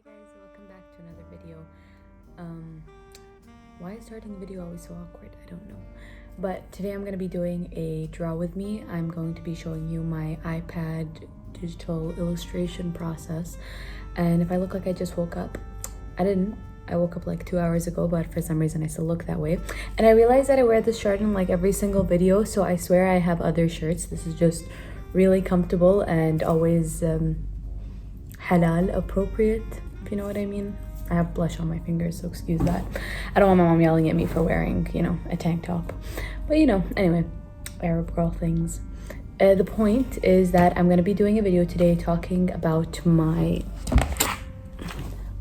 Hi guys, welcome back to another video. Why is starting a video always so awkward? I don't know. But today I'm going to be doing a draw with me. I'm going to be showing you my iPad digital illustration process. And if I look like I just woke up, I didn't. I woke up like 2 hours ago, but for some reason I still look that way. And I realized that I wear this shirt in like every single video, so I swear I have other shirts. This is just really comfortable and always halal appropriate, if you know what I mean. I have blush on my fingers, so excuse that. I don't want my mom yelling at me for wearing, a tank top. But anyway, Arab girl things. The point is that I'm going to be doing a video today talking about my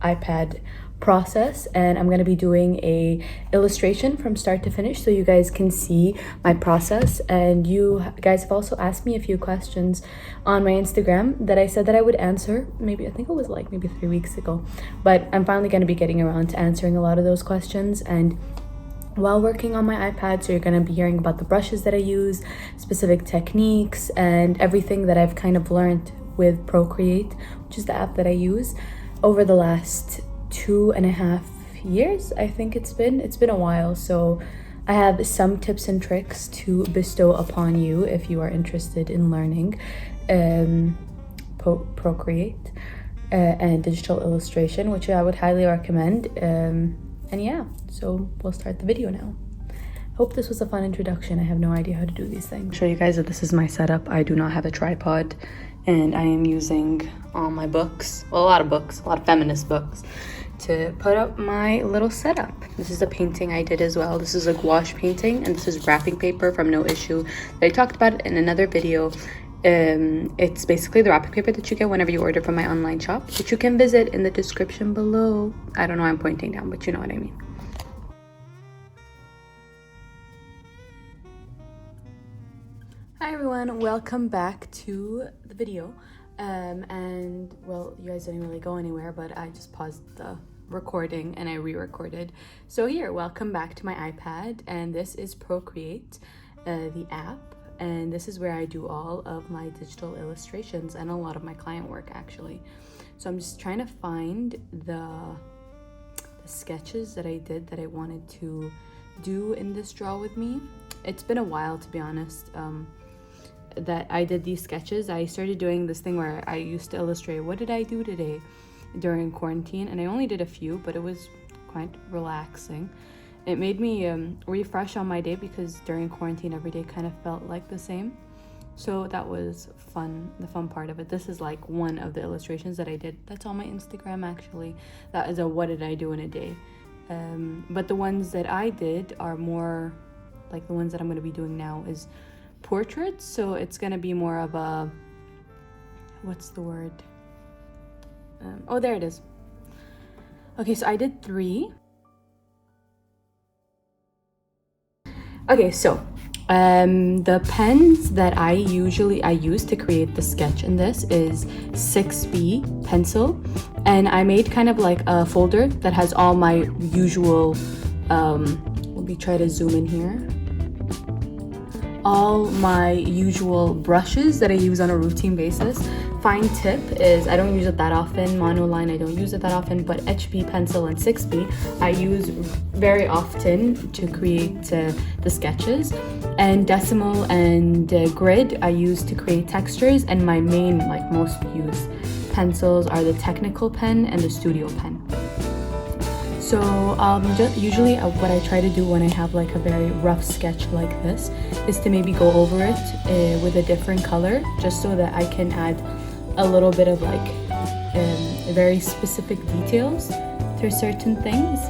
iPad process, and I'm going to be doing a illustration from start to finish so you guys can see my process. And you guys have also asked me a few questions on my Instagram that I said that I would answer. I think it was like maybe 3 weeks ago, but I'm finally going to be getting around to answering a lot of those questions. And while working on my iPad, so you're going to be hearing about the brushes that I use, specific techniques, and everything that I've kind of learned with Procreate, which is the app that I use over the last 2.5 years. I think it's been a while, so I have some tips and tricks to bestow upon you if you are interested in learning Procreate and digital illustration, which I would highly recommend. And yeah, so we'll start the video now. Hope this was a fun introduction. I have no idea how to do these things. I'll show you guys that this is my setup. I do not have a tripod, and I am using all my books, well, a lot of feminist books, to put up my little setup. This is a painting I did as well. This is a gouache painting, and this is wrapping paper from No Issue that I talked about in another video. It's basically the wrapping paper that you get whenever you order from my online shop, which you can visit in the description below. I don't know why I'm pointing down, but you know what I mean. Hi everyone, welcome back to the video. And well, you guys didn't really go anywhere, but I just paused the recording and I re-recorded. So here, welcome back to my iPad, and this is Procreate, the app, and this is where I do all of my digital illustrations and a lot of my client work actually. So I'm just trying to find the sketches that I did that I wanted to do in this draw with me. It's been a while, to be honest, that I did these sketches. I started doing this thing where I used to illustrate what did I do today during quarantine, and I only did a few, but it was quite relaxing. It made me refresh on my day, because during quarantine every day kind of felt like the same, so that was fun, the fun part of it. This is like one of the illustrations that I did. That's on my Instagram actually. That is a what did I do in a day. But the ones that I did are more like the ones that I'm going to be doing now is portraits, so it's gonna be more of a, what's the word, oh, there it is. Okay, so I did 3. Okay, so the pens that I use to create the sketch in this is 6B pencil, and I made kind of like a folder that has all my usual let me try to zoom in here, all my usual brushes that I use on a routine basis. Fine tip is I don't use it that often. Monoline, I don't use it that often, but HB pencil and 6B I use very often to create the sketches. And decimal and grid I use to create textures, and my main, like most used pencils are the technical pen and the studio pen. So usually what I try to do when I have like a very rough sketch like this is to maybe go over it with a different color, just so that I can add a little bit of like very specific details to certain things.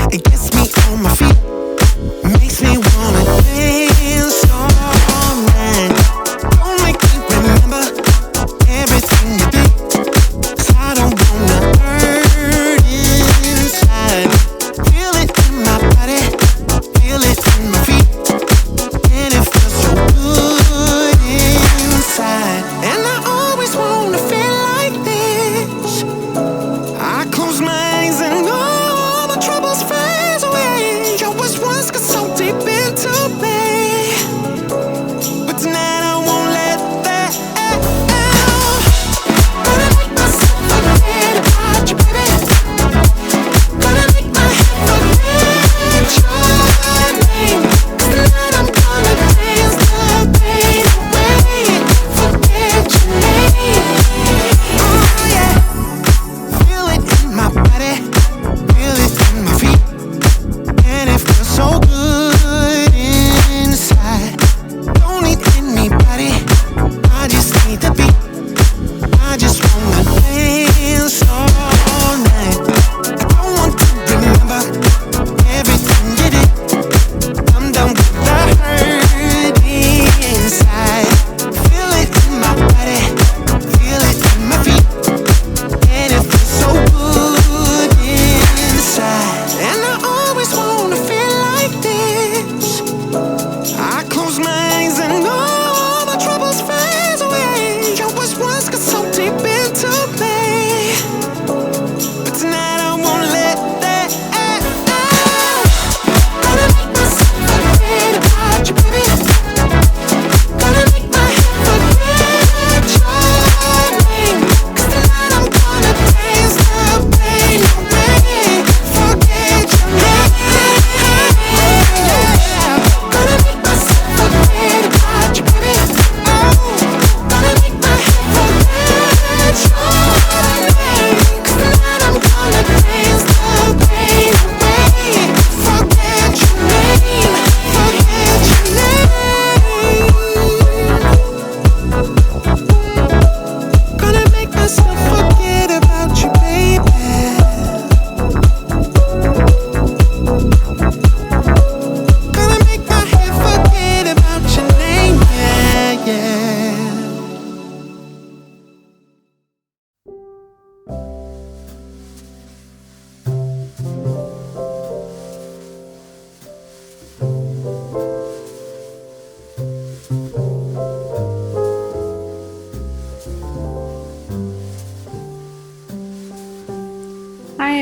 It gets me on my feet, makes me wanna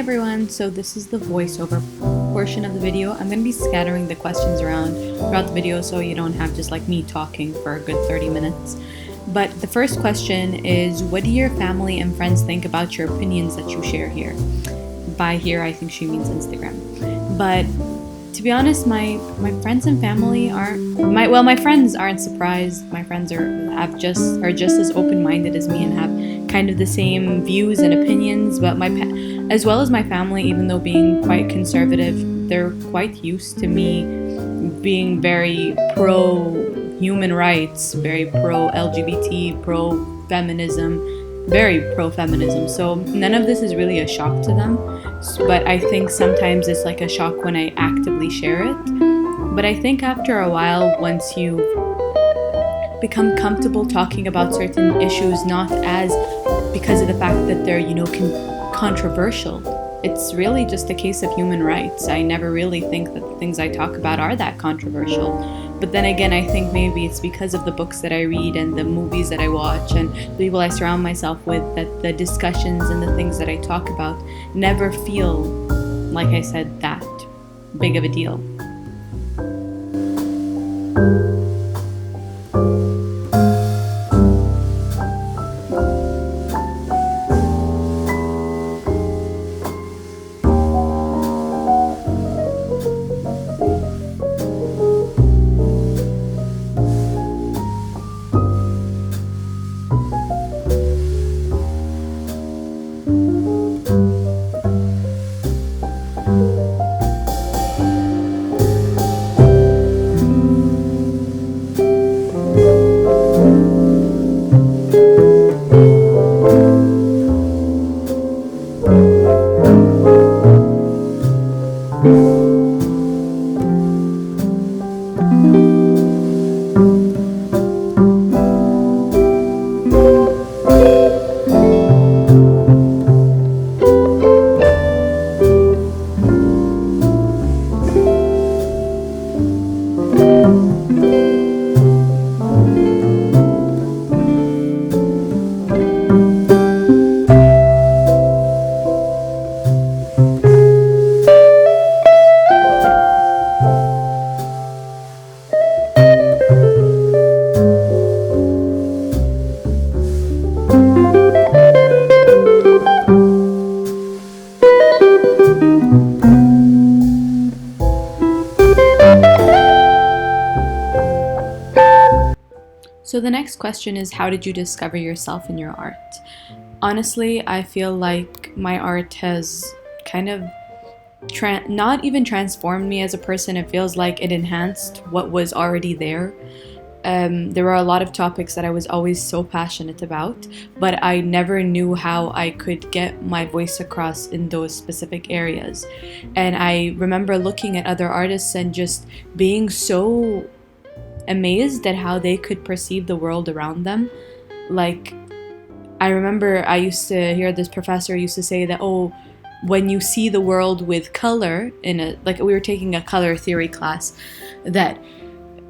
everyone, so this is the voiceover portion of the video. I'm going to be scattering the questions around throughout the video so you don't have just like me talking for a good 30 minutes. But the first question is, what do your family and friends think about your opinions that you share here? By here, I think she means Instagram. But to be honest, my friends and family my friends aren't surprised. My friends are just as open-minded as me and have kind of the same views and opinions. But as well as my family, even though being quite conservative, they're quite used to me being very pro human rights, very pro LGBT, pro feminism, very pro feminism. So none of this is really a shock to them. But I think sometimes it's like a shock when I actively share it. But I think after a while, once you become comfortable talking about certain issues, not as because of the fact that they're, controversial. It's really just a case of human rights. I never really think that the things I talk about are that controversial. But then again, I think maybe it's because of the books that I read and the movies that I watch and the people I surround myself with, that the discussions and the things that I talk about never feel, like I said, that big of a deal. So the next question is, how did you discover yourself in your art? Honestly, I feel like my art has kind of not even transformed me as a person. It feels like it enhanced what was already there. There were a lot of topics that I was always so passionate about, but I never knew how I could get my voice across in those specific areas. And I remember looking at other artists and just being so amazed at how they could perceive the world around them. Like, I remember I used to hear this professor used to say that, when you see the world with color we were taking a color theory class, that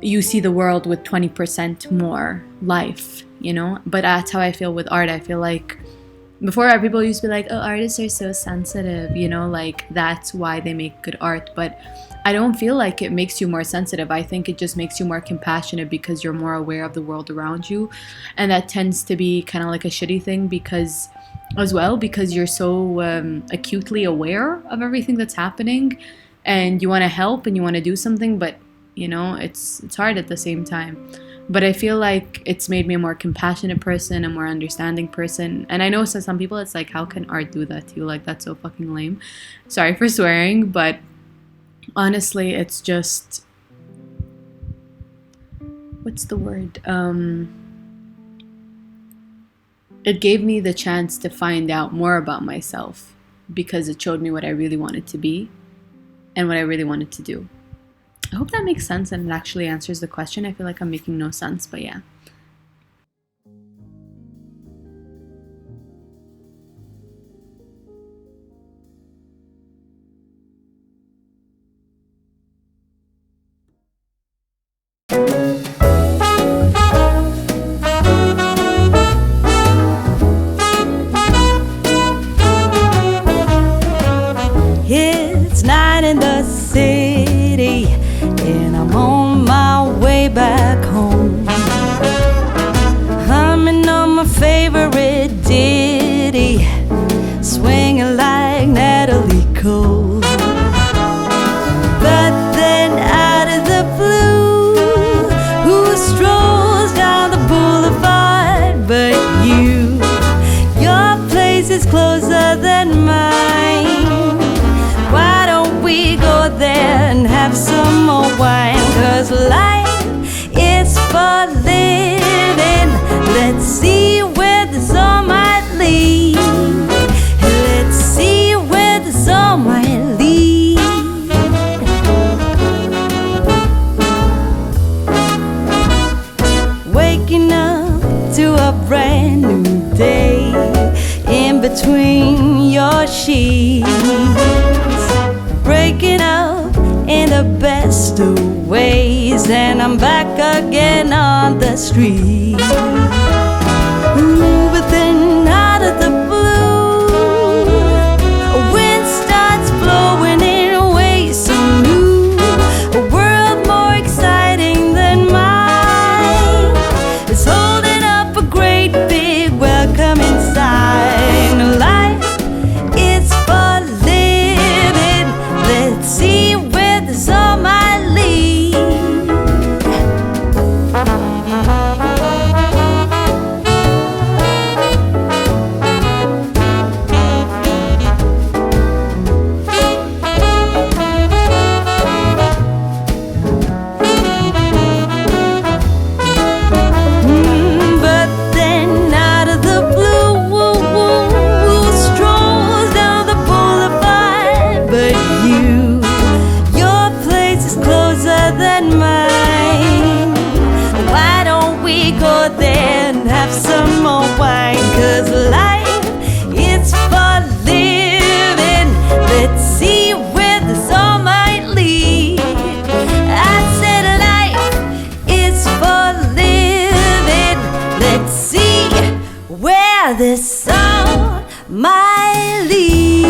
you see the world with 20% more life, but that's how I feel with art. I feel like before, people used to be like, artists are so sensitive, like that's why they make good art. But I don't feel like it makes you more sensitive. I think it just makes you more compassionate because you're more aware of the world around you. And that tends to be kind of like a shitty thing because you're so acutely aware of everything that's happening and you want to help and you want to do something, but it's hard at the same time. But I feel like it's made me a more compassionate person, a more understanding person. And I know to some people it's like, how can art do that to you? Like, that's so fucking lame. Sorry for swearing, but honestly, it's just, what's the word? It gave me the chance to find out more about myself because it showed me what I really wanted to be and what I really wanted to do. I hope that makes sense and it actually answers the question. I feel like I'm making no sense, but yeah. in the city, and I'm on my way back home. Humming on my favorite ditty, swinging like Natalie Cole. But then out of the blue, who strolls down the boulevard but you? Your place is closer than mine. Why don't we go there and have some more wine? 'Cause life is for living. Let's see where this all might lead. Let's see where this all might lead. Waking up to a brand new day in between your sheets, breaking up in the best of ways, and I'm back again on the street. Ooh, but then out of the blue, a wind starts blowing in ways so new. A world more exciting than mine is holding up a great big welcoming sign. Life is for living. Let's see where this all might lead. But then out of the blue, who strolls down the boulevard but you? Your place is closer than mine. Why don't we go there and have some more wine? 'Cause life is for living. Let's see where this all might lead. I said life is for living. Let's see where this all might lead.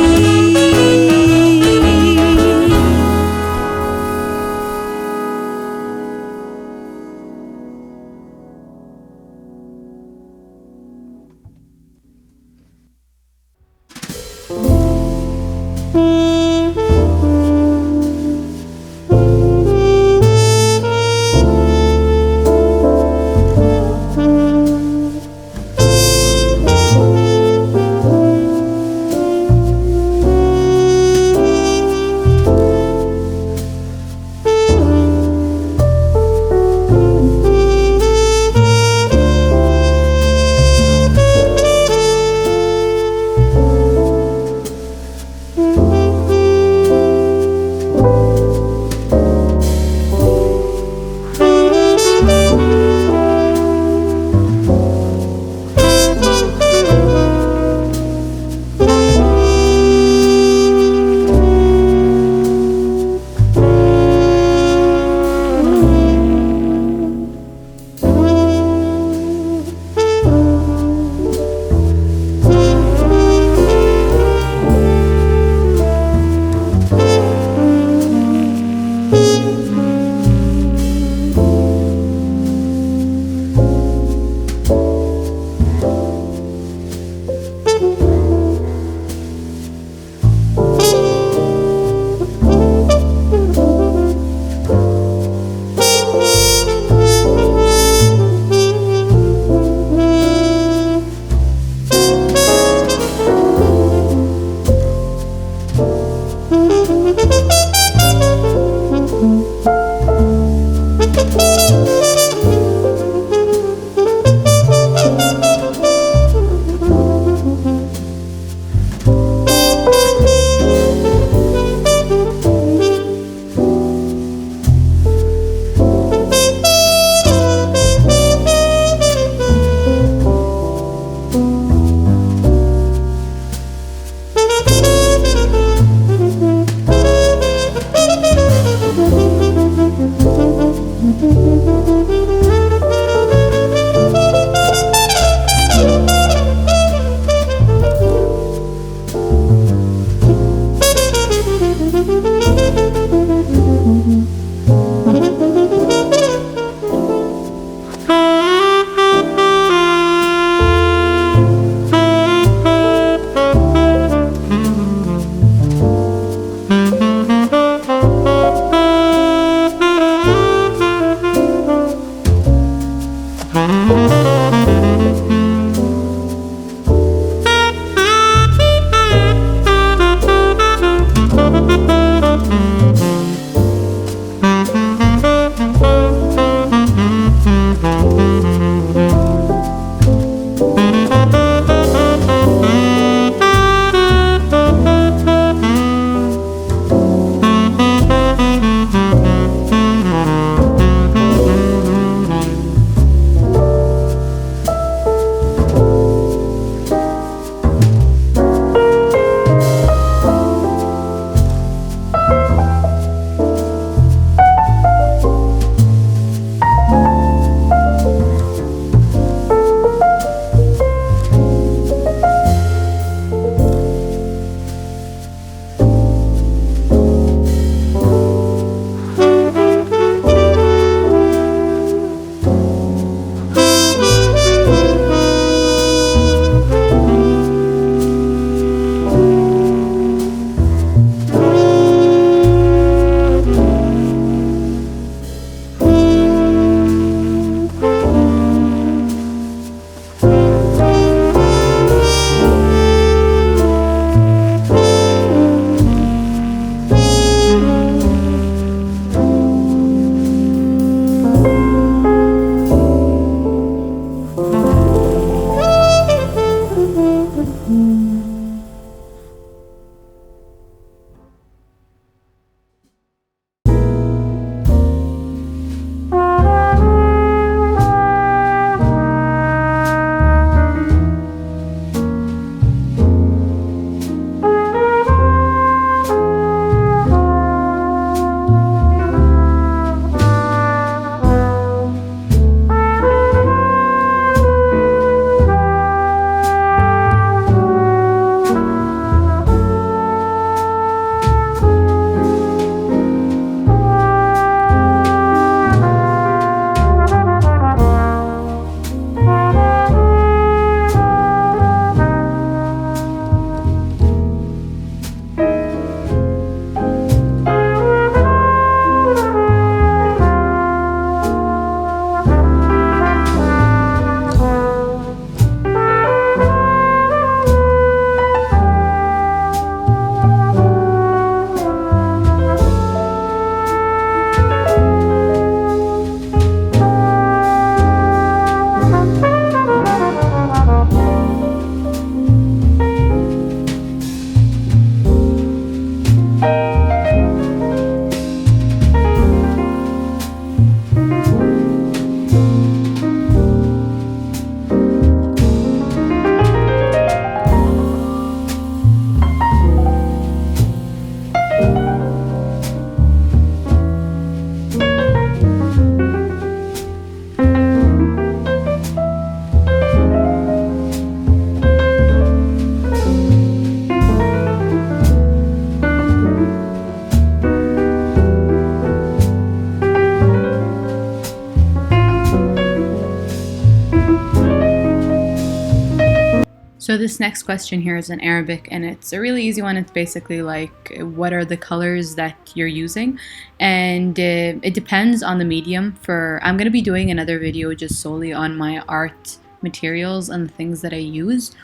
So this next question here is in Arabic, and it's a really easy one. It's basically like, what are the colors that you're using? And it depends on the medium. I'm going to be doing another video just solely on my art materials and the things that I use.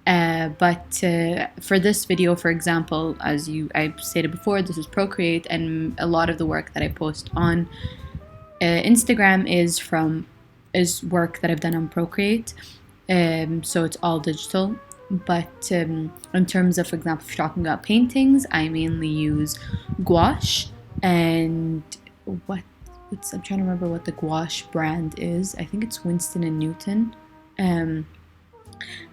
But for this video, for example, I stated before, this is Procreate, and a lot of the work that I post on Instagram is work that I've done on Procreate. So it's all digital. But in terms of, for example, if you're talking about paintings, I mainly use gouache. And I'm trying to remember what the gouache brand is. I think it's Winston and Newton.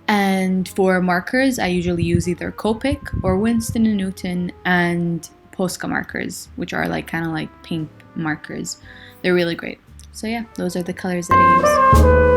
And for markers, I usually use either Copic or Winston and Newton, and Posca markers, which are like kind of like paint markers. They're really great. So yeah, those are the colors that I use.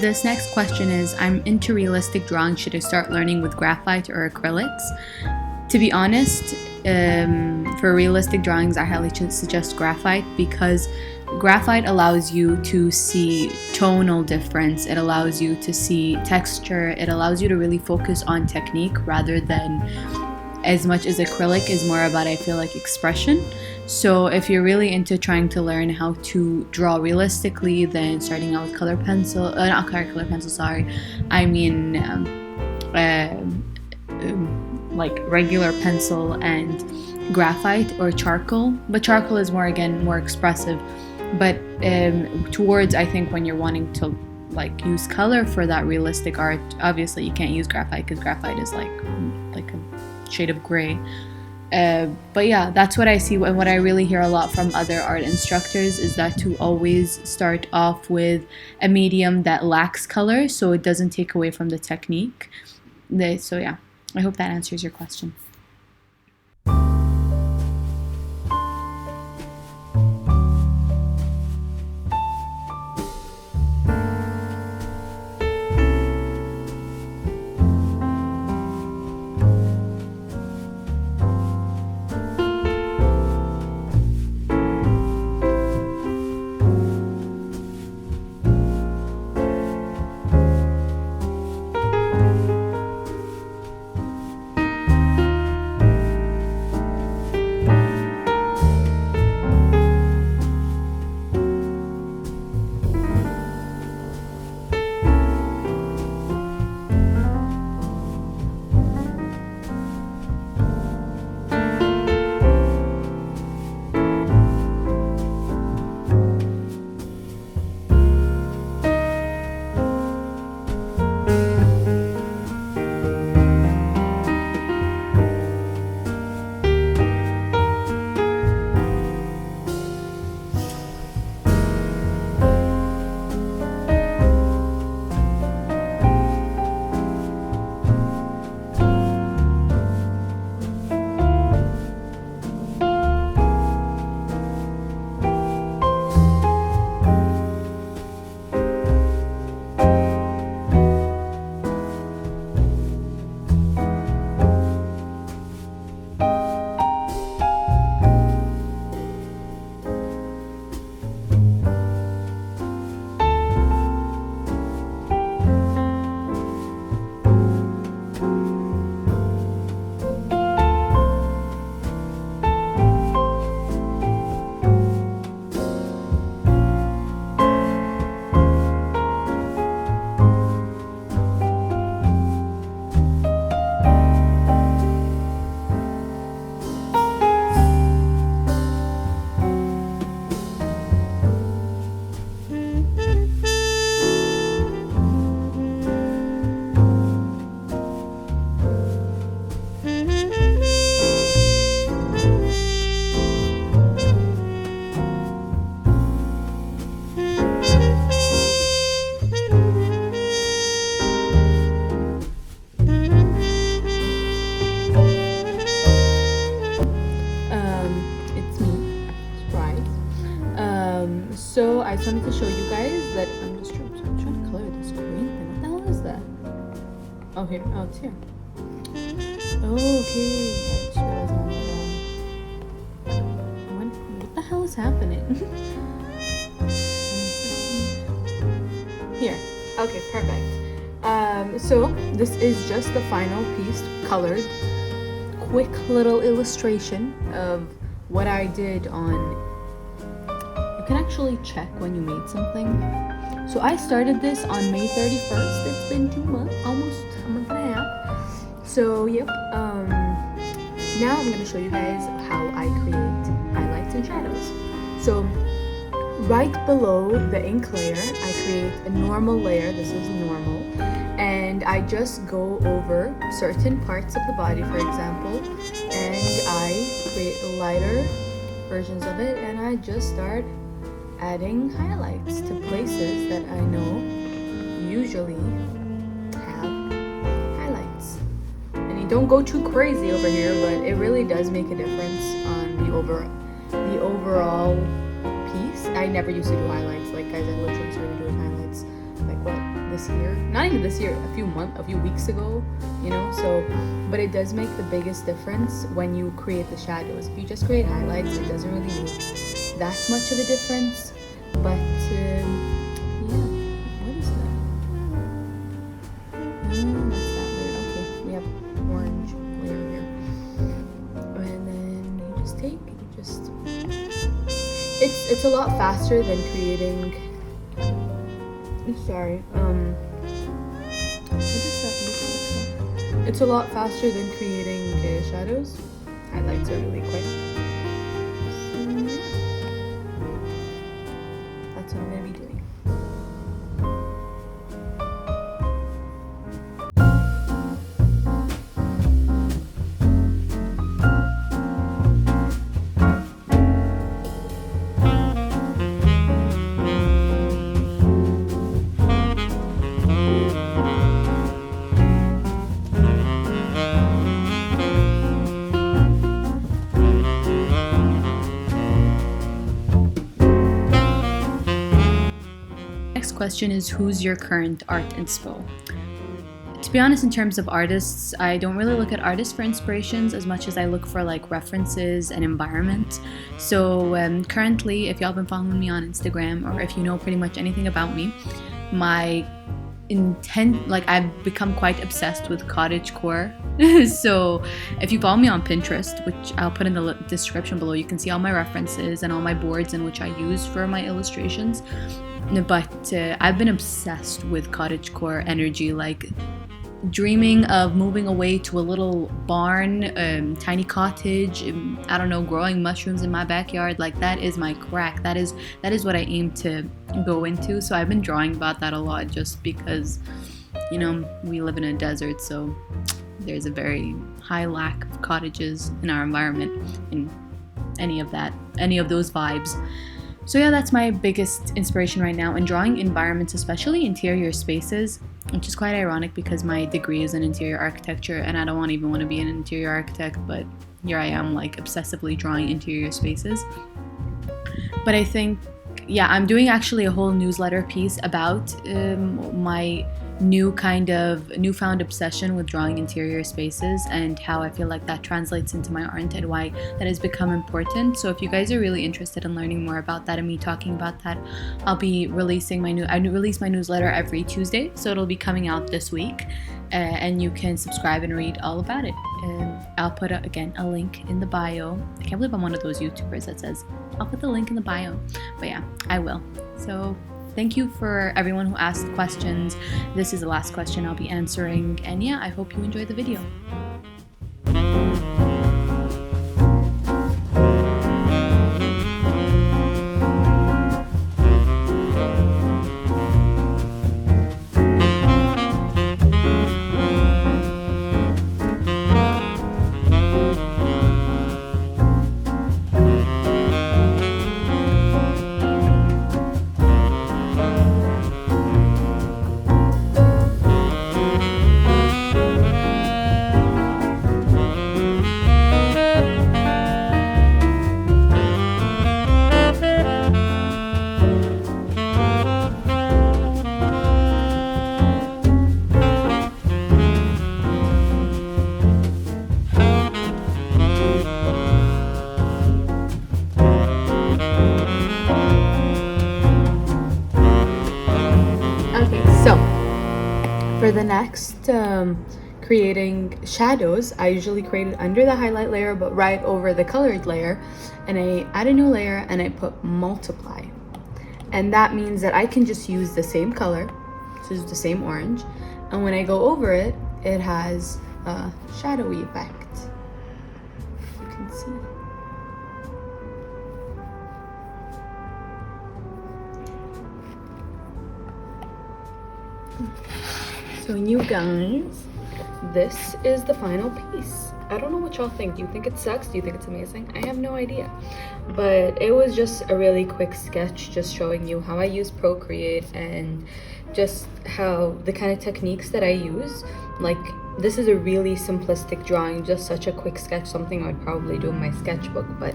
this next question is, I'm into realistic drawing. Should I start learning with graphite or acrylics? To be honest, for realistic drawings, I highly suggest graphite, because graphite allows you to see tonal difference, it allows you to see texture, it allows you to really focus on technique rather than as much as acrylic is more about, I feel like, expression. So if you're really into trying to learn how to draw realistically, then starting out with color pencil, not color pencil, sorry, I mean like regular pencil and graphite or charcoal. But charcoal is more expressive. But towards, I think, when you're wanting to like use color for that realistic art, obviously you can't use graphite because graphite is like a shade of gray. But yeah, that's what I see, and what I really hear a lot from other art instructors is that to always start off with a medium that lacks color so it doesn't take away from the technique. So yeah, I hope that answers your question. So I just wanted to show you guys that I'm trying to color this green thing. What the hell is that? Oh, here. Oh, it's here. Okay. I just realized what the hell is happening? Here. Okay, perfect. So this is just the final piece, colored. Quick little illustration of what I did on. You can actually check when you made something. So I started this on May 31st. It's been 2 months, almost a month and a half. So yep. Now I'm gonna show you guys how I create highlights and shadows. So right below the ink layer, I create a normal layer. This is normal. And I just go over certain parts of the body, for example, and I create lighter versions of it, and I just start adding highlights to places that I know usually have highlights. And you don't go too crazy over here, but it really does make a difference on the overall piece. I never used to do highlights. Like, guys, I literally started doing highlights like what, this year, not even this year, a few weeks ago, you know. So, but it does make the biggest difference when you create the shadows. If you just create highlights, it doesn't really make that much of a difference. But yeah, what is that? That's that layer. Okay, we have orange layer here, and then you just take, it's a lot faster than creating. Sorry. What is that? It's a lot faster than creating shadows. Highlights are really quick. That's what I'm gonna be doing. Question is, who's your current art inspo? To be honest, in terms of artists, I don't really look at artists for inspirations as much as I look for like references and environment. So currently, if y'all been following me on Instagram, or if you know pretty much anything about me, my intent, like I've become quite obsessed with cottagecore. So if you follow me on Pinterest, which I'll put in the description below, you can see all my references and all my boards in which I use for my illustrations. But I've been obsessed with cottagecore energy, like dreaming of moving away to a little barn, tiny cottage, I don't know, growing mushrooms in my backyard. Like that is my crack. That is what I aim to go into. So I've been drawing about that a lot, just because, you know, we live in a desert, so there's a very high lack of cottages in our environment, and any of those vibes. So yeah, that's my biggest inspiration right now in drawing environments, especially interior spaces, which is quite ironic because my degree is in interior architecture and I don't even want to be an interior architect, but here I am like obsessively drawing interior spaces. But I think, yeah, I'm doing actually a whole newsletter piece about my newfound obsession with drawing interior spaces and how I feel like that translates into my art and why that has become important. So if you guys are really interested in learning more about that and me talking about that, I'll be releasing I release my newsletter every Tuesday, so it'll be coming out this week, and you can subscribe and read all about it. I'll put again a link in the bio. I can't believe I'm one of those YouTubers that says I'll put the link in the bio, but yeah, I will. So thank you for everyone who asked questions. This is the last question I'll be answering, and yeah, I hope you enjoyed the video. For the next creating shadows, I usually create it under the highlight layer but right over the colored layer, and I add a new layer and I put multiply, and that means that I can just use the same color, so it's the same orange, and when I go over it, it has a shadowy effect. You can see. So you guys, this is the final piece. I don't know what y'all think. Do you think it sucks? Do you think it's amazing? I have no idea. But it was just a really quick sketch, just showing you how I use Procreate and just how the kind of techniques that I use. Like, this is a really simplistic drawing, just such a quick sketch, something I'd probably do in my sketchbook, but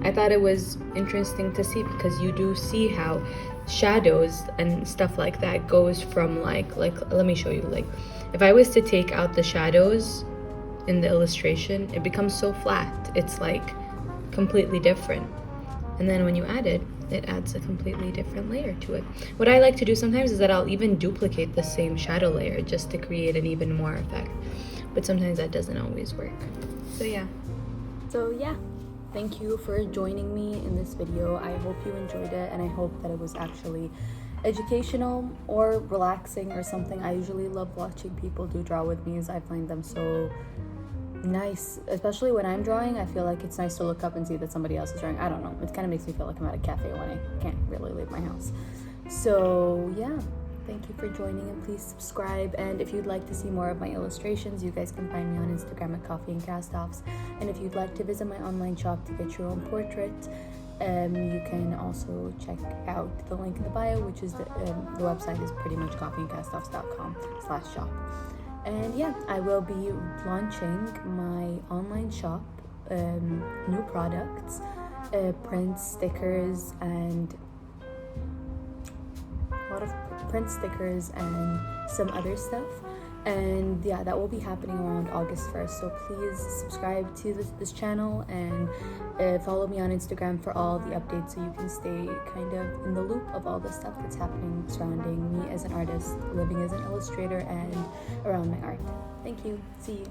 I thought it was interesting to see, because you do see how shadows and stuff like that goes from like let me show you. Like if I was to take out the shadows in the illustration, it becomes so flat. It's like completely different. And then when you add it, it adds a completely different layer to it. What I like to do sometimes is that I'll even duplicate the same shadow layer just to create an even more effect. But sometimes that doesn't always work. So yeah. Thank you for joining me in this video. I hope you enjoyed it, and I hope that it was actually educational or relaxing or something. I usually love watching people do draw with me, as I find them so nice, especially when I'm drawing. I feel like it's nice to look up and see that somebody else is drawing. I don't know, it kind of makes me feel like I'm at a cafe when I can't really leave my house. So yeah, thank you for joining, and please subscribe. And if you'd like to see more of my illustrations, you guys can find me on Instagram at Coffee and Castoffs. And if you'd like to visit my online shop to get your own portrait, you can also check out the link in the bio, which is the website is pretty much coffeeandcastoffs.com/shop. And yeah, I will be launching my online shop, new products, prints, stickers, and a lot of print stickers and some other stuff. And yeah, that will be happening around August 1st. So please subscribe to this channel, and follow me on Instagram for all the updates, so you can stay kind of in the loop of all the stuff that's happening surrounding me as an artist, living as an illustrator, and around my art. Thank you. See you.